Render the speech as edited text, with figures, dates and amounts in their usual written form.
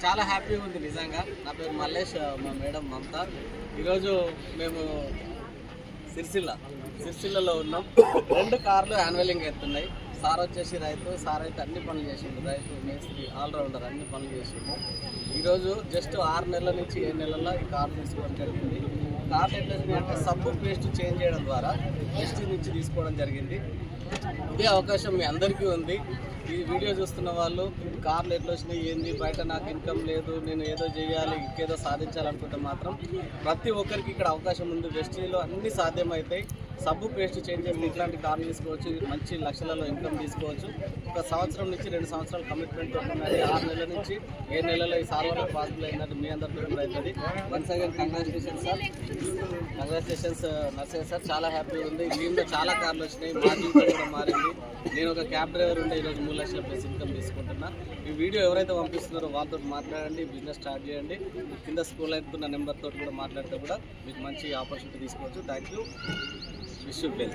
చాలా హ్యాపీగా ఉంది నిజంగా. నా పేరు మల్లేష్, మా మేడం మమత. ఈరోజు మేము సిరిసిల్లలో ఉన్నాం. 2 కార్లు యాన్యువలింగ్ అవుతున్నాయి. సార్ వచ్చేసి రైతు, సార్ అయితే అన్ని పనులు చేసిండు. రైతు, మేస్త్రి, ఆల్రౌండర్ అన్ని పనులు చేసిండు. ఈరోజు జస్ట్ 6 నెలల నుంచి 7 నెలల్లో ఈ కార్లు తీసుకోవడం జరిగింది. కార్లు ఎట్లా అంటే సబ్బు పేస్ట్ చేంజ్ చేయడం ద్వారా ఎస్టీ నుంచి తీసుకోవడం జరిగింది. ఇదే అవకాశం మీ అందరికీ ఉంది. ఈ వీడియో చూస్తున్న వాళ్ళు కార్లు ఎట్లా వచ్చినాయి, ఏంది, బయట నాకు ఇన్కమ్ లేదు, నేను ఏదో చేయాలి, ఇంకేదో సాధించాలనుకుంటే మాత్రం ప్రతి ఒక్కరికి ఇక్కడ అవకాశం ఉంది. వెస్టీలో అన్నీ సాధ్యమవుతాయి. సబ్బు పేస్ట్ చేంజ్ చేసి ఇట్లాంటి కార్లు తీసుకోవచ్చు, మంచి లక్షలలో ఇన్కమ్ తీసుకోవచ్చు. 1 సంవత్సరం నుంచి 2 సంవత్సరాలు కమిట్మెంట్ ఉన్నది. 6 నెలల నుంచి 7 నెలల్లో ఈ సార్ వరకు పాసిబుల్ అయిందంటే మీ అందరితో కూడా అవుతుంది. Once again congratulations sir, congratulations Narsaiah sir. చాలా హ్యాపీగా ఉంది. దీంట్లో చాలా కార్లు వచ్చినాయి, మా జీవితం కూడా మారింది. నేను ఒక క్యాబ్ డ్రైవర్ ఉండే ఈరోజు 3 లక్షల ప్లస్ ఇన్కమ్ తీసుకుంటున్నా. ఈ వీడియో ఎవరైతే పంపిస్తున్నారో వాళ్ళతో మాట్లాడండి, బిజినెస్ స్టార్ట్ చేయండి. కింద స్కూల్ అవుతున్న నెంబర్తో కూడా మాట్లాడితే కూడా మీకు మంచి ఆపర్చునిటీ తీసుకోవచ్చు. Thank you. Wish you well.